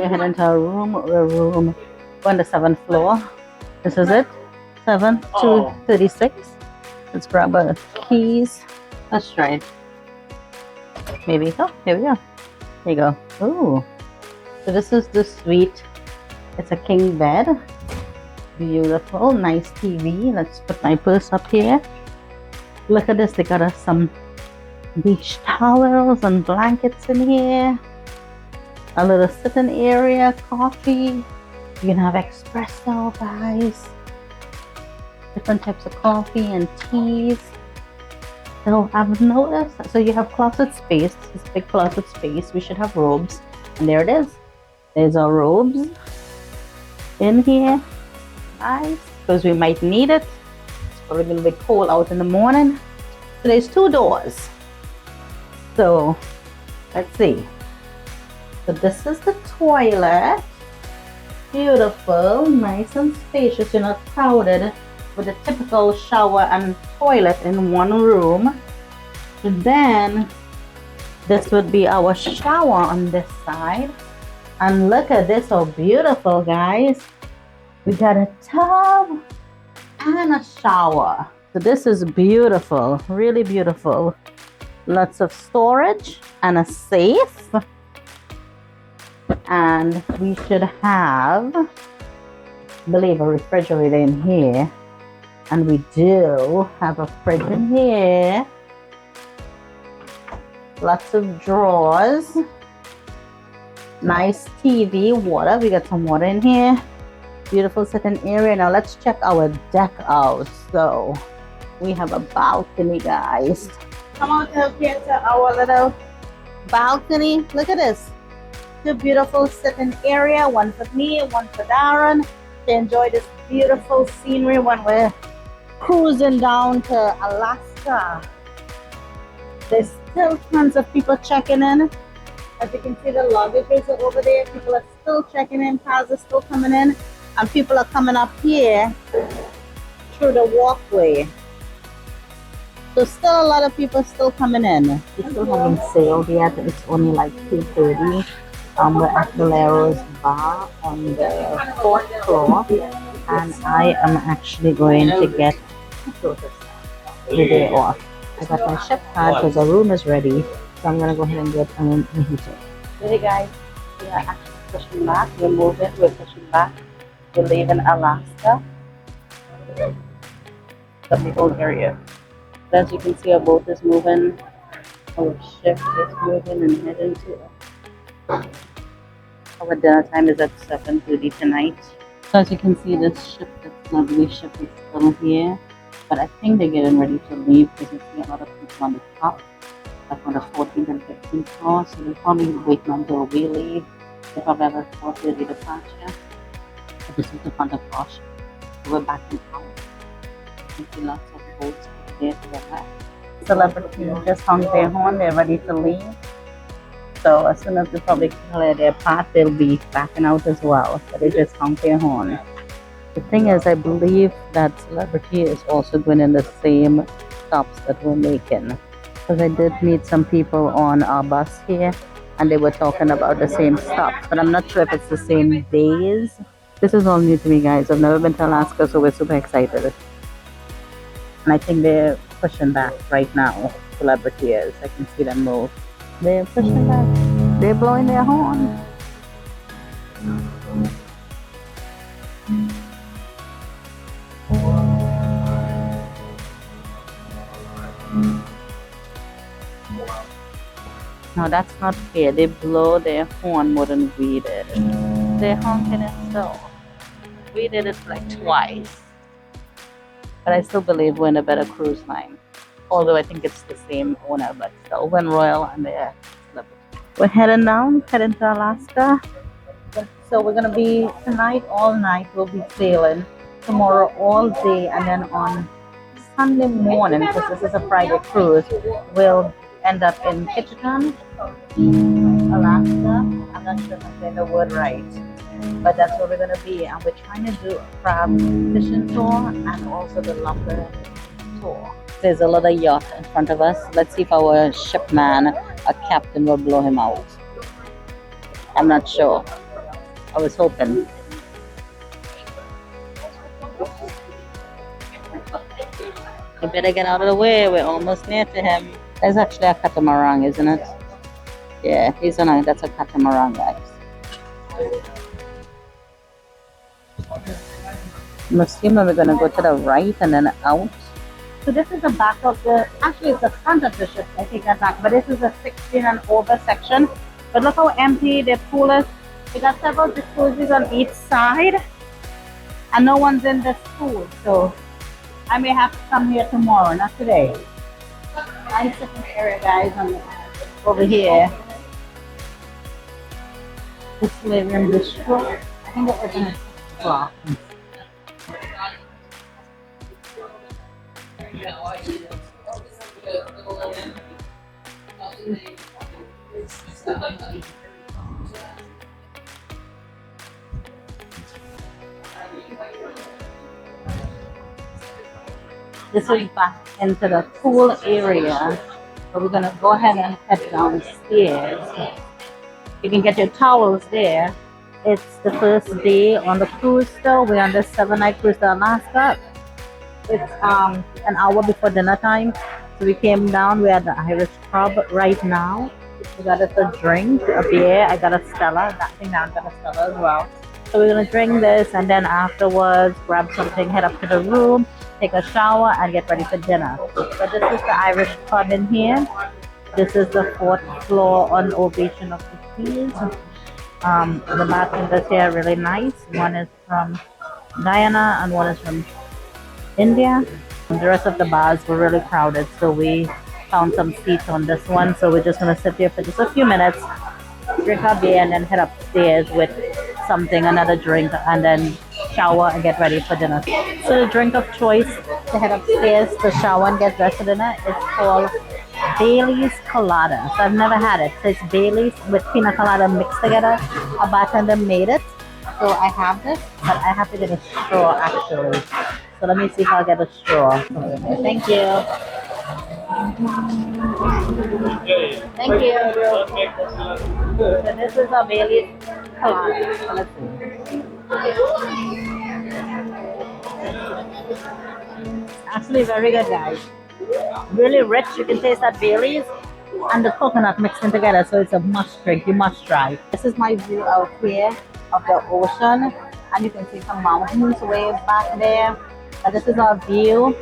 head into our room. We're on the 7th floor. This is it. 7 to 36. Let's grab our keys. Let's try it. Maybe. Oh, here we go. Here you go. Ooh. So this is the suite. It's a king bed. Beautiful. Nice TV. Let's put my purse up here. Look at this. They got us some beach towels and blankets in here. A little sitting area. Coffee. You can have espresso, guys. Different types of coffee and teas. So I've noticed, so you have closet space. This is big closet space. We should have robes. And there it is. There's our robes in here. Nice, because we might need it. It's probably going to be cold out in the morning. So there's 2 doors. So let's see. So this is the toilet. Beautiful, nice and spacious. You're not crowded with a typical shower and toilet in one room. And then this would be our shower on this side. And look at this, so beautiful, guys. We got a tub and a shower. So this is beautiful, really beautiful. Lots of storage and a safe. And we should have, I believe, a refrigerator in here. And we do have a fridge in here. Lots of drawers. Nice TV, water. We got some water in here. Beautiful sitting area. Now let's check our deck out. So we have a balcony, guys. Come on up here to our little balcony. Look at this. Two beautiful sitting area. One for me, one for Darren. To enjoy this beautiful scenery when we're cruising down to Alaska. There's still tons of people checking in. As you can see, the luggages are over there. People are still checking in. Cars are still coming in. And people are coming up here through the walkway. So still a lot of people still coming in. We still haven't sailed yet. It's only like 2:30. We're at Valero's bar on the 4th floor. And I am actually going to get the day off. I got my ship card because the room is ready. So I'm going to go ahead and get a heater. Hey guys, we are actually pushing back. We're moving, we're pushing back. We're leaving Alaska. The whole area. As you can see, our boat is moving. Our ship is moving and heading to our dinner time is at 7:30 tonight. So as you can see, this ship, this lovely ship is still here. But I think they're getting ready to leave because you see a lot of people on the top, like on the 14th and 15th floor. So they're probably waiting until we leave. They probably have a 4:30 departure. But this is the front of our ship. So we're back in town. You can see lots of boats over there to the left. Celebrities just hung their horn. They're ready to leave. So as soon as they probably clear their path, they'll be backing out as well. So they just hung their horn. The thing is, I believe that Celebrity is also going in the same stops that we're making. Because I did meet some people on our bus here, and they were talking about the same stops. But I'm not sure if it's the same days. This is all new to me, guys. I've never been to Alaska, so we're super excited. And I think they're pushing back right now. Celebrity is. I can see them move. They're pushing back. They're blowing their horn. No, that's not fair. They blow their horn more than we did. They're honking it so. We did it like twice. But I still believe we're in a better cruise line. Although I think it's the same owner, but still, Win Royal and they're we're heading down, heading to Alaska. So we're gonna be tonight all night. We'll be sailing tomorrow all day, and then on Sunday morning, because this is a Friday cruise, we'll end up in Ketchikan, Alaska. I'm not sure if I'm saying the word right, but that's where we're gonna be. And we're trying to do a crab fishing tour and also the lumber tour. There's a little yacht in front of us. Let's see if our shipman, a captain, will blow him out. I'm not sure. I was hoping. We better get out of the way. We're almost near to him. That's actually a catamaran, isn't it? Yeah, that's a catamaran, guys. I'm assuming we're gonna go to the right and then out. So this is the back of the, actually it's the front of the ship, I take that back, but this is a 16 and over section. But look how empty the pool is. We got several jacuzzis on each side and no one's in this pool, so I may have to come here tomorrow, not today. Nice sitting area, guys, over here. This living room bistro. I think it is in a block. This is back into the pool area. So we're gonna go ahead and head downstairs. You can get your towels there. It's the first day on the cruise still. We're on the 7-night cruise to Alaska. It's an hour before dinner time. So we came down, we're at the Irish pub right now. We got us a drink, a beer. I got a Stella. That thing now I got a Stella as well. So we're gonna drink this and then afterwards grab something, head up to the room, take a shower and get ready for dinner. But this is the Irish pub in here. This is the 4th floor on Ovation of the Keys. The bartenders here are really nice. One is from Guyana and one is from India. The rest of the bars were really crowded, so we found some seats on this one. So we're just gonna sit here for just a few minutes, drink our beer, and then head upstairs with something, another drink, and then shower and get ready for dinner. So the drink of choice to head upstairs to shower and get dressed for dinner is called Bailey's Colada. So I've never had it. So it's Bailey's with pina colada mixed together. A bartender made it. So I have this, but I have to get a straw actually. So let me see if I'll get a straw. Thank you. Thank you. So this is a Bailey's Colada. So let's see. Actually very good, guys. Really rich. You can taste that Bailey's and the coconut mixed in together, so it's a must drink. You must try. This is my view out here of the ocean, and you can see some mountains way back there. But this is our view.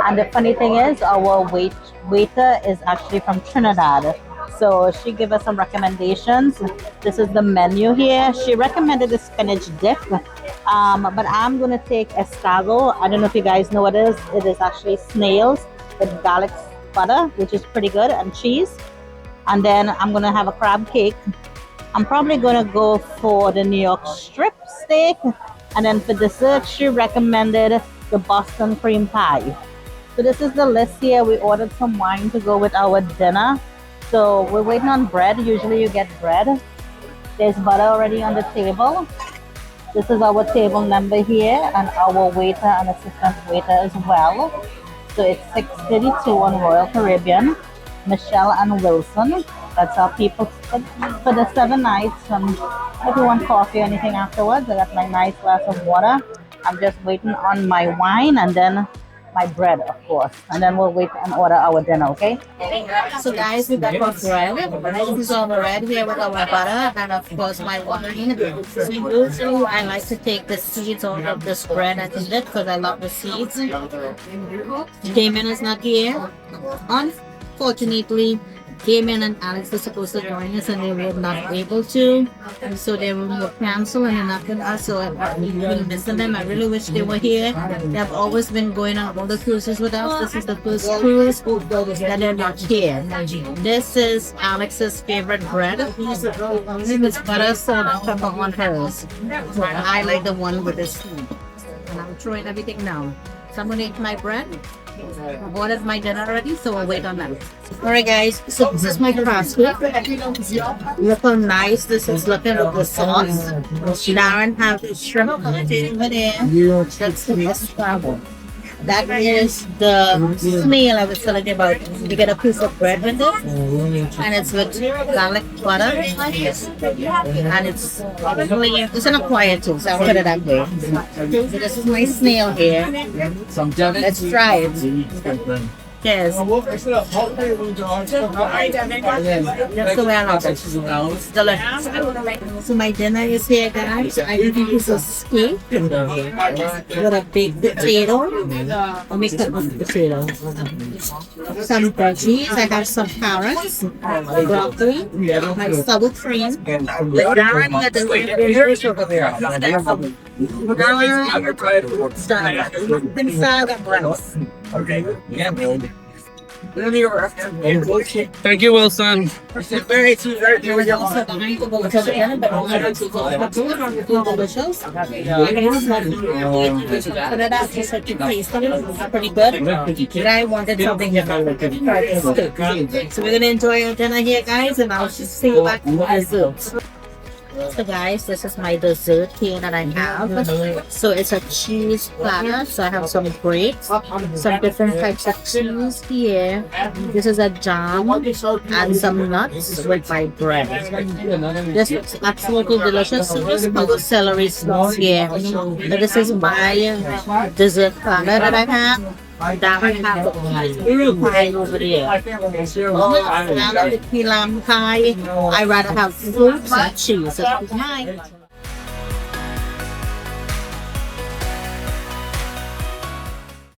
And the funny thing is, our waiter is actually from Trinidad. So she gave us some recommendations. This is the menu here. She recommended the spinach dip, but I'm gonna take escargot. I don't know if you guys know what it is. It is actually snails with garlic butter, which is pretty good, and cheese. And then I'm gonna have a crab cake. I'm probably gonna go for the New York strip steak. And then for dessert, she recommended the Boston cream pie. So this is the list here. We ordered some wine to go with our dinner. So we're waiting on bread. Usually you get bread. There's butter already on the table. This is our table number here and our waiter and assistant waiter as well. So it's 632 on Royal Caribbean. Michelle and Wilson. That's our people for the 7 nights. If you want coffee or anything afterwards, I got my nice glass of water. I'm just waiting on my wine and then my bread, of course. And then we'll wait and order our dinner, okay? So guys, we got our bread. This is our bread here with our butter and of course my wine. So usually I like to take the seeds off of this bread and eat it because I love the seeds. Damon is not here. Unfortunately, Damon and Alex were supposed to join us and they were not able to. So they were canceled and they're not going to. So I'm really missing them. I really wish they were here. They've always been going on all the cruises with us. This is the first cruise that they're not here. This is Alex's favorite bread. It's butter, salt, and pepper on hers. I like the one with the seed. And I'm throwing everything now. So I'm going to eat my bread. I ordered my dinner already, so we'll wait on that. Alright guys, so this is my pasta. Look how nice this is looking with the sauce. Darren have the shrimp over there. That's the best travel. That is the snail I was telling you about. You get a piece of bread with it, and it's with garlic butter, and it's in a quiet too, so I'll put it that way. So this is my snail here. Let's try it. Yes. That's the way I love it. It's delicious. So my dinner is here, guys. I eat a piece of steak with a big potato. Let me cut the potato. Some veggies. I have some carrots, broccoli, my sour cream. Okay. Yeah. Thank you, Wilson. Pretty good. But I wanted something different. So we're gonna enjoy our dinner here, guys, and I'll just see you back with dessert. So guys, this is my dessert here that I have. So it's a cheese platter. So I have some grapes, some different types of cheese here. This is a jam and some nuts with my bread. This looks absolutely delicious. So this is the celery sauce here. So this is my dessert platter that I have. That I have the pie over there. The key lime pie. I rather have fruits and cheese. It's mine.